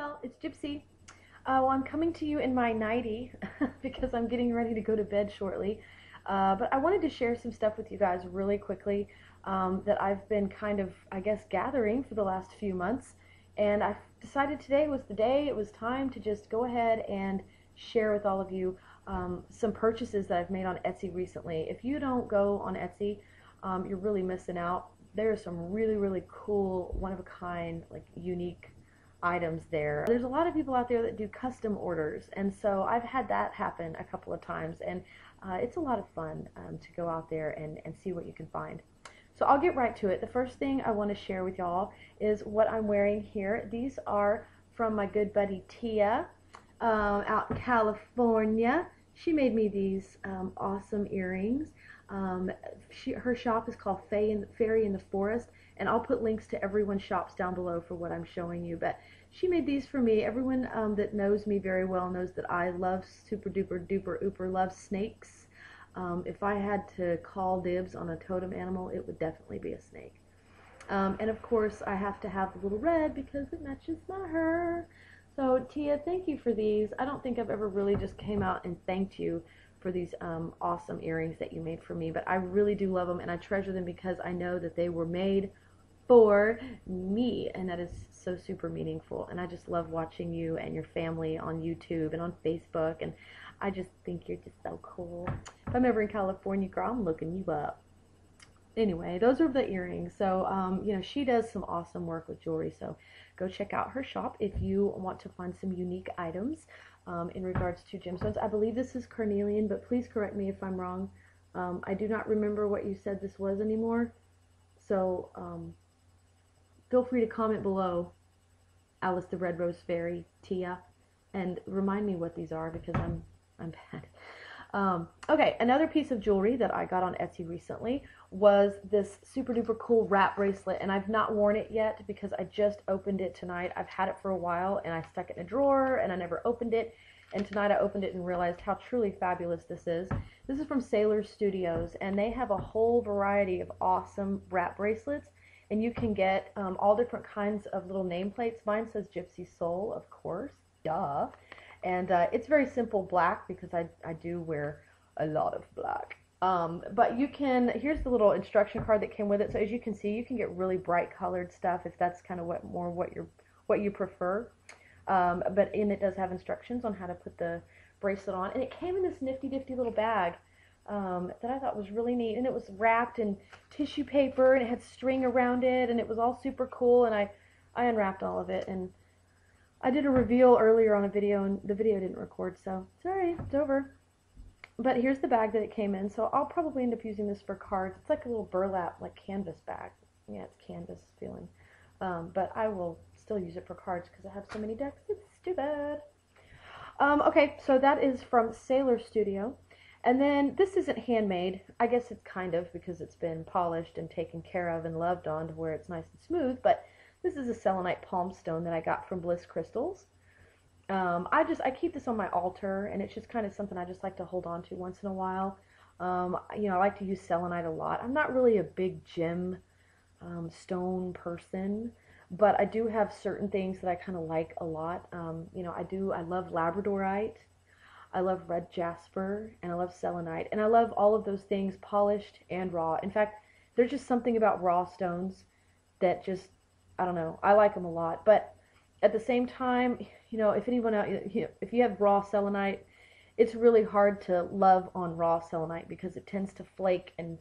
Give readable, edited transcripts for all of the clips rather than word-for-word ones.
y'all, it's Gypsy. Well, I'm coming to you in my nightie because I'm getting ready to go to bed shortly. But I wanted to share some stuff with you guys really quickly that I've been kind of, I guess, gathering for the last few months. And I decided today was the day. It was time to just go ahead and share with all of you some purchases that I've made on Etsy recently. If you don't go on Etsy, you're really missing out. There are some really cool, one-of-a-kind, like unique items there. There's a lot of people out there that do custom orders, and so I've had that happen a couple of times, and it's a lot of fun to go out there and see what you can find. So I'll get right to it. The first thing I want to share with y'all is what I'm wearing here. These are from my good buddy Tia out in California. She made me these awesome earrings. Her shop is called Fairy in the Forest, and I'll put links to everyone's shops down below for what I'm showing you. But she made these for me. Everyone that knows me very well knows that I love super duper duper ooper love snakes. If I had to call dibs on a totem animal, it would definitely be a snake. And of course I have to have the little red because it matches my hair. So Tia, thank you for these. I don't think I've ever really just came out and thanked you for these awesome earrings that you made for me, but I really do love them, and I treasure them because I know that they were made for me, and that is so super meaningful. And I just love watching you and your family on YouTube and on Facebook, and I just think you're just so cool. If I'm ever in California, girl, I'm looking you up. Anyway, those are the earrings. So, you know, she does some awesome work with jewelry, so go check out her shop if you want to find some unique items in regards to gemstones. I believe this is carnelian, but please correct me if I'm wrong. I do not remember what you said this was anymore, so feel free to comment below, Alice the Red Rose Fairy, Tia, and remind me what these are because I'm bad. Okay, another piece of jewelry that I got on Etsy recently was this super duper cool wrap bracelet, and I've not worn it yet because I just opened it tonight. I've had it for a while and I stuck it in a drawer and I never opened it, and tonight I opened it and realized how truly fabulous this is. This is from Sailor Studios, and they have a whole variety of awesome wrap bracelets, and you can get all different kinds of little nameplates. Mine says Gypsy Soul, of course, duh. And it's very simple black because I do wear a lot of black. But you can, here's the little instruction card that came with it. So as you can see, you can get really bright colored stuff if that's kind of what you prefer. But it does have instructions on how to put the bracelet on. And it came in this nifty little bag that I thought was really neat. And it was wrapped in tissue paper, and it had string around it, and it was all super cool. And I unwrapped all of it, and I did a reveal earlier on a video, and the video didn't record, so sorry, it's over. But here's the bag that it came in, so I'll probably end up using this for cards. It's like a little burlap, like canvas bag. Yeah, it's canvas feeling. But I will still use it for cards because I have so many decks. It's stupid. Okay, so that is from Sailor Studio. And then this isn't handmade. I guess it's kind of, because it's been polished and taken care of and loved on to where it's nice and smooth, but this is a Selenite palm stone that I got from Bliss Crystals. I keep this on my altar, and it's just kind of something I just like to hold on to once in a while. You know, I like to use selenite a lot. I'm not really a big gem stone person, but I do have certain things that I kind of like a lot. You know, I love labradorite, I love red jasper, and I love selenite, and I love all of those things polished and raw. In fact, there's just something about raw stones that just, I don't know, I like them a lot. But at the same time, you know, if anyone out, if you have raw selenite, it's really hard to love on raw selenite because it tends to flake and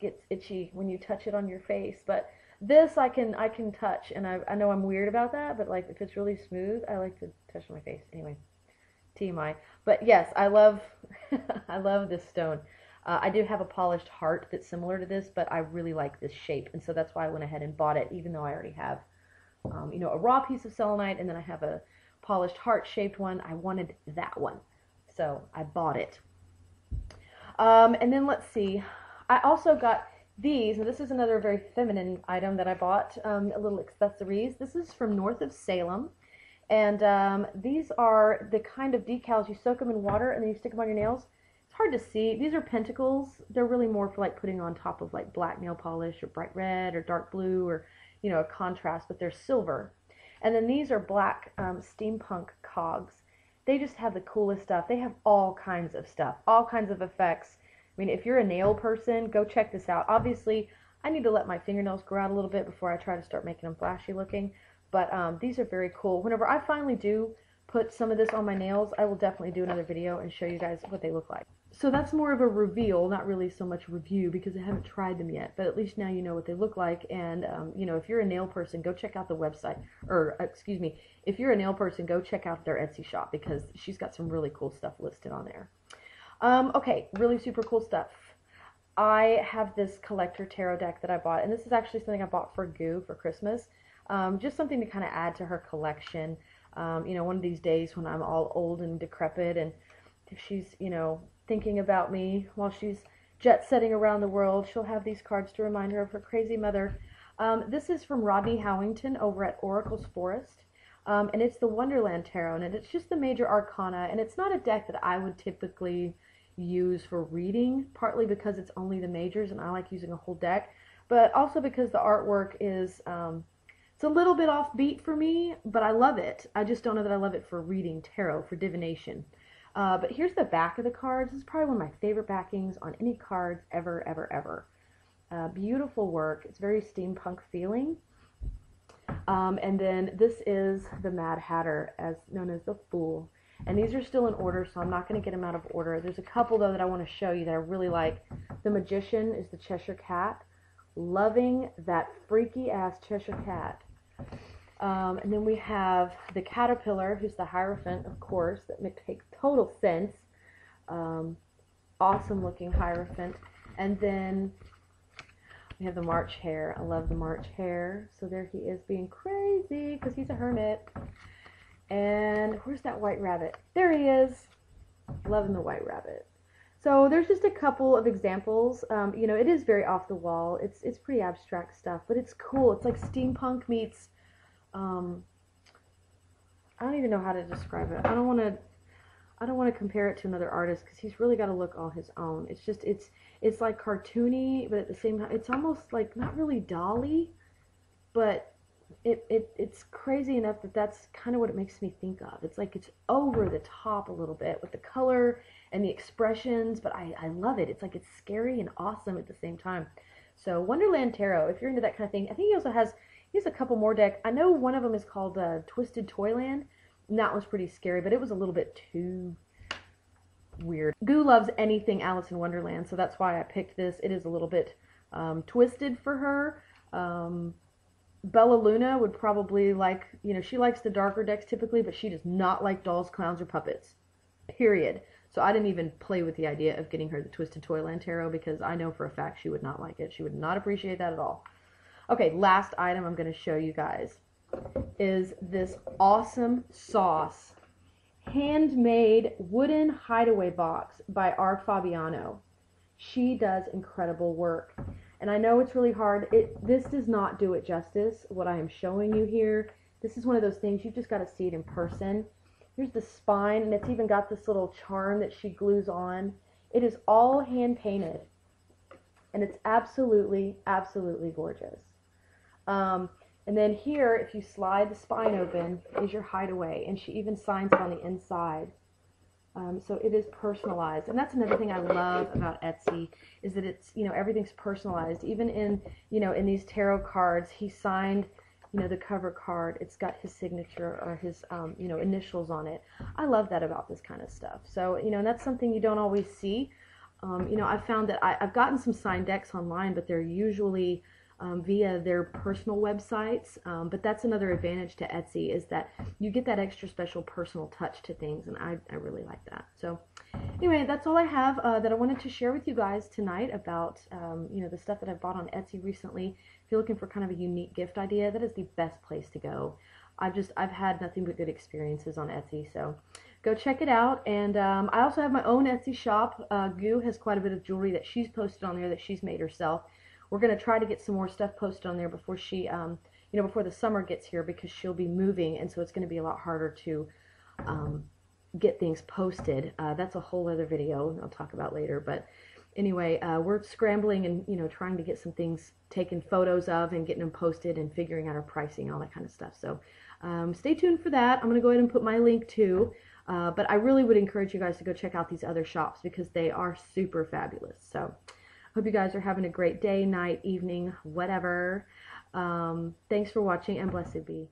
gets itchy when you touch it on your face. But this I can touch, and I know I'm weird about that, but like if it's really smooth, I like to touch on my face. Anyway, TMI. But yes, I love I love this stone. I do have a polished heart that's similar to this, but I really like this shape, and so that's why I went ahead and bought it, even though I already have, you know, a raw piece of selenite, and then I have a polished heart-shaped one. I wanted that one, so I bought it. And then let's see, I also got these, and this is another very feminine item that I bought, a little accessories. This is from NorthOfSalem, and these are the kind of decals you soak them in water and then you stick them on your nails. It's hard to see. These are pentacles. They're really more for like putting on top of like black nail polish or bright red or dark blue or, you know, a contrast, but they're silver. And then these are black steampunk cogs. They just have the coolest stuff. They have all kinds of stuff, all kinds of effects. I mean, if you're a nail person, go check this out. Obviously, I need to let my fingernails grow out a little bit before I try to start making them flashy looking. But these are very cool. Whenever I finally do put some of this on my nails, I will definitely do another video and show you guys what they look like. So that's more of a reveal, not really so much review, because I haven't tried them yet. But at least now you know what they look like. And, you know, if you're a nail person, go check out the website. Or, excuse me, if you're a nail person, go check out their Etsy shop, because she's got some really cool stuff listed on there. Okay, really super cool stuff. I have this collector tarot deck that I bought, and this is actually something I bought for Goo for Christmas. Just something to kind of add to her collection. You know, one of these days when I'm all old and decrepit, and if she's, you know, thinking about me while she's jet-setting around the world, she'll have these cards to remind her of her crazy mother. This is from Rodney Howington over at Oracle's Forest, and it's the Wonderland Tarot, and it's just the major arcana, and it's not a deck that I would typically use for reading, partly because it's only the majors, and I like using a whole deck, but also because the artwork is, it's a little bit offbeat for me, but I love it. I just don't know that I love it for reading tarot, for divination. But here's the back of the cards. This is probably one of my favorite backings on any cards ever, ever, ever. Beautiful work. It's very steampunk feeling. And then this is the Mad Hatter, as known as the Fool. And these are still in order, so I'm not going to get them out of order. There's a couple, though, that I want to show you that I really like. The Magician is the Cheshire Cat. Loving that freaky-ass Cheshire Cat. And then we have the Caterpillar, who's the Hierophant, of course. That makes total sense. Awesome-looking Hierophant. And then we have the March Hare. I love the March Hare. So there he is being crazy because he's a hermit. And where's that White Rabbit? There he is. Loving the White Rabbit. So there's just a couple of examples. You know, it is very off the wall. It's pretty abstract stuff, but it's cool. It's like steampunk meets, I don't even know how to describe it. I don't want to compare it to another artist because he's really got a look all his own. It's just, it's like cartoony, but at the same time, it's almost like not really dolly, but it's crazy enough that that's kind of what it makes me think of. It's like it's over the top a little bit with the color and the expressions, but I love it. It's like it's scary and awesome at the same time. So Wonderland Tarot, if you're into that kind of thing. I think he also has a couple more decks. I know one of them is called Twisted Toyland, and that one's pretty scary, but it was a little bit too weird. Goo loves anything Alice in Wonderland, so that's why I picked this. It is a little bit twisted for her. Bella Luna would probably like, you know, she likes the darker decks typically, but she does not like dolls, clowns, or puppets. Period. So I didn't even play with the idea of getting her the Twisted Toyland Tarot because I know for a fact she would not like it. She would not appreciate that at all. Okay, last item I'm going to show you guys is this awesome sauce handmade wooden hideaway box by RFabiano. She does incredible work. And I know it's really hard. This does not do it justice, what I am showing you here. This is one of those things, you've just got to see it in person. Here's the spine, and it's even got this little charm that she glues on. It is all hand painted. And it's absolutely, absolutely gorgeous. And then here, if you slide the spine open, is your hideaway. And she even signs it on the inside. So it is personalized, and that's another thing I love about Etsy is that it's, you know, everything's personalized. Even in, you know, in these tarot cards, he signed, you know, the cover card. It's got his signature or his, you know, initials on it. I love that about this kind of stuff. So, you know, and that's something you don't always see. You know, I've found that I've gotten some signed decks online, but they're usually via their personal websites, but that's another advantage to Etsy is that you get that extra special personal touch to things, and I really like that. So anyway, that's all I have that I wanted to share with you guys tonight about you know, the stuff that I've bought on Etsy recently. If you're looking for kind of a unique gift idea, that is the best place to go. I've had nothing but good experiences on Etsy, so go check it out. And I also have my own Etsy shop. Goo has quite a bit of jewelry that she's posted on there that she's made herself. We're going to try to get some more stuff posted on there before she, you know, before the summer gets here, because she'll be moving, and so it's going to be a lot harder to get things posted. That's a whole other video I'll talk about later. But anyway, we're scrambling and, you know, trying to get some things taken photos of and getting them posted and figuring out our pricing, all that kind of stuff. So stay tuned for that. I'm going to go ahead and put my link too. But I really would encourage you guys to go check out these other shops because they are super fabulous. So hope you guys are having a great day, night, evening, whatever. Thanks for watching, and blessed be.